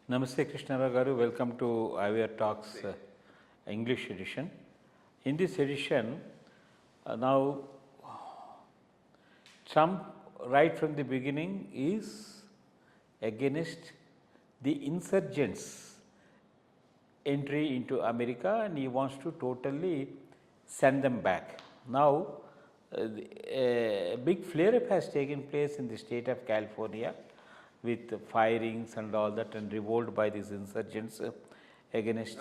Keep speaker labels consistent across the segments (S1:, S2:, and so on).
S1: Namaste Krishna Rao garu, welcome to IYR Talks English edition. In this edition, now Trump right from the beginning is against the insurgents' entry into America and he wants to totally send them back. Now, a big flare-up has taken place in the state of California with firings and all that and revolt by these insurgents against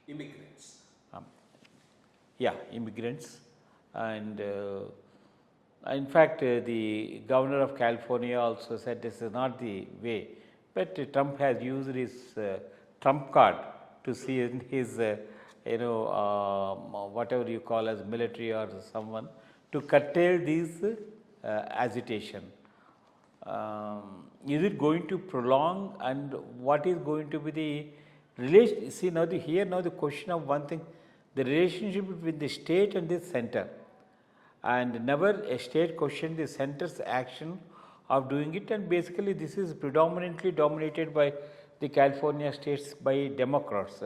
S2: immigrants.
S1: Immigrants. And in fact, the governor of California also said this is not the way, but Trump has used his trump card to see his whatever you call as military or someone to curtail these agitation. Is it going to prolong, and what is going to be the relation? See now the question of one thing, the relationship between the state and the center, and never a state questioned the center's action of doing it, and basically this is predominantly dominated by the California states by Democrats.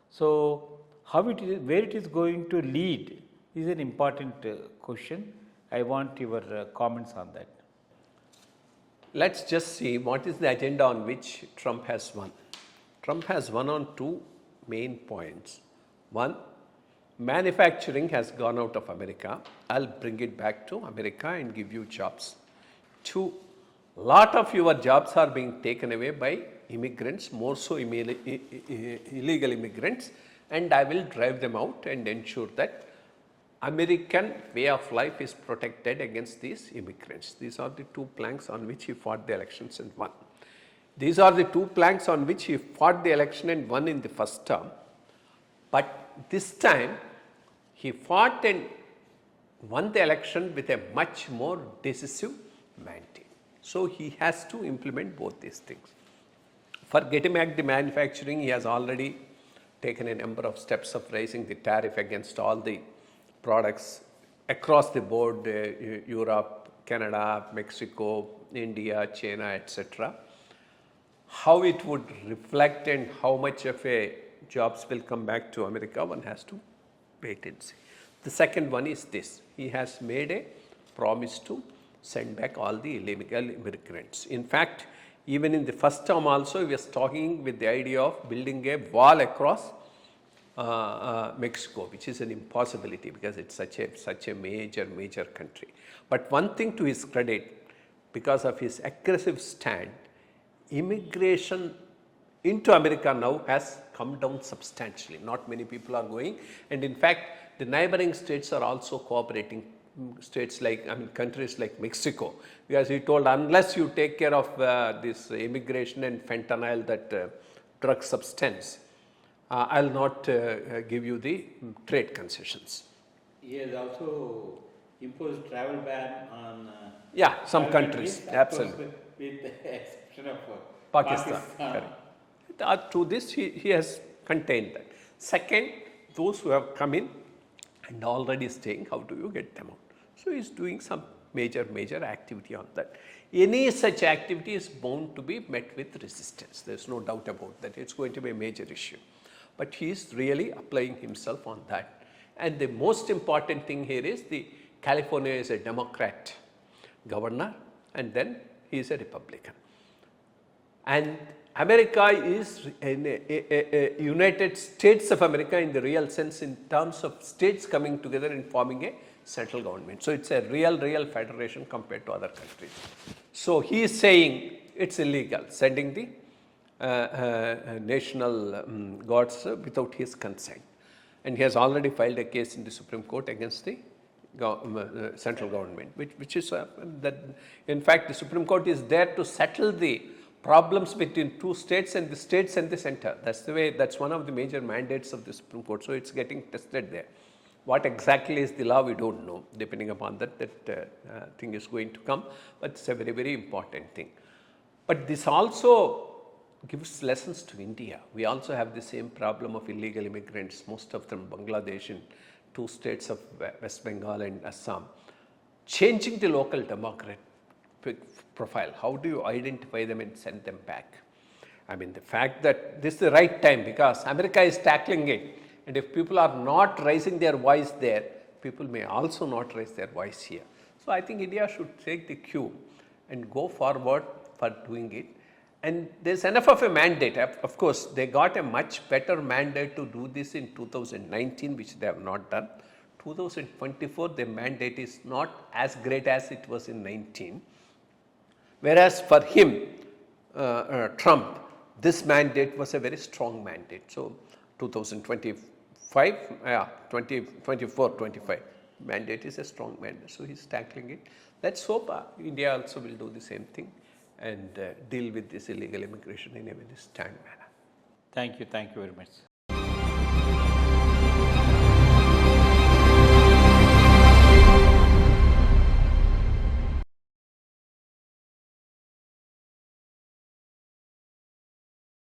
S1: So how it is, where it is going to lead is an important question. I want your comments on that.
S2: Let's just see what is the agenda on which Trump has won. Trump has won on two main points. One, manufacturing has gone out of America. I'll bring it back to America and give you jobs. Two, lot of your jobs are being taken away by immigrants, more so illegal immigrants, and I will drive them out and ensure that American way of life is protected against these immigrants. These are the two planks on which he fought the elections and won. These are the two planks on which he fought the election and won in the first term. But this time he fought and won the election with a much more decisive mandate. So he has to implement both these things. For getting back the manufacturing, he has already taken a number of steps of raising the tariff against all the products across the board, Europe, Canada, Mexico, India, China, etc. How it would reflect and how much of a jobs will come back to America, one has to wait and see. The second one is this: he has made a promise to send back all the illegal immigrants. In fact, even in the first term also, he was talking with the idea of building a wall across Mexico, which is an impossibility because it's such a major country. But one thing to his credit, because of his aggressive stand, immigration into America now has come down substantially. Not many people are going, and in fact the neighboring states are also cooperating. States like, countries like Mexico, because he told, unless you take care of this immigration and fentanyl, that drug substance, I'll not give you the trade concessions.
S1: He has also imposed travel ban on
S2: some countries, absolutely.
S1: With the exception of
S2: Pakistan. Correct. To this, he has contained that. Second, those who have come in and already staying, how do you get them out? So he is doing some major activity on that. Any such activity is bound to be met with resistance. There is no doubt about that. It's going to be a major issue. But he is really applying himself on that. And the most important thing here is California is a Democrat governor, and then he is a Republican. And America is a United States of America in the real sense, in terms of states coming together and forming a central government. So it's a real federation compared to other countries. So he is saying it's illegal sending the national guards without his consent, and he has already filed a case in the Supreme Court against the central government, which is that in fact the Supreme Court is there to settle the problems between two states and the center. That's the way. That's one of the major mandates of the Supreme Court. So it's getting tested there. What exactly is the law, we don't know. Depending upon that thing is going to come, but it's a very important thing. But this also gives lessons to India. We also have the same problem of illegal immigrants, most of them Bangladesh, in two states of West Bengal and Assam. Changing the local demographic profile, how do you identify them and send them back? I mean, the fact that this is the right time because America is tackling it, and if people are not raising their voice there, people may also not raise their voice here. So I think India should take the cue and go forward for doing it. And there's enough of a mandate. Of course, they got a much better mandate to do this in 2019, which they have not done. 2024, the mandate is not as great as it was in 19. Whereas for him, Trump, this mandate was a very strong mandate. So 2025, 2024, 25 mandate is a strong mandate. So he's tackling it. Let's hope India also will do the same thing and deal with this illegal immigration in a very stand manner.
S1: Thank you very much.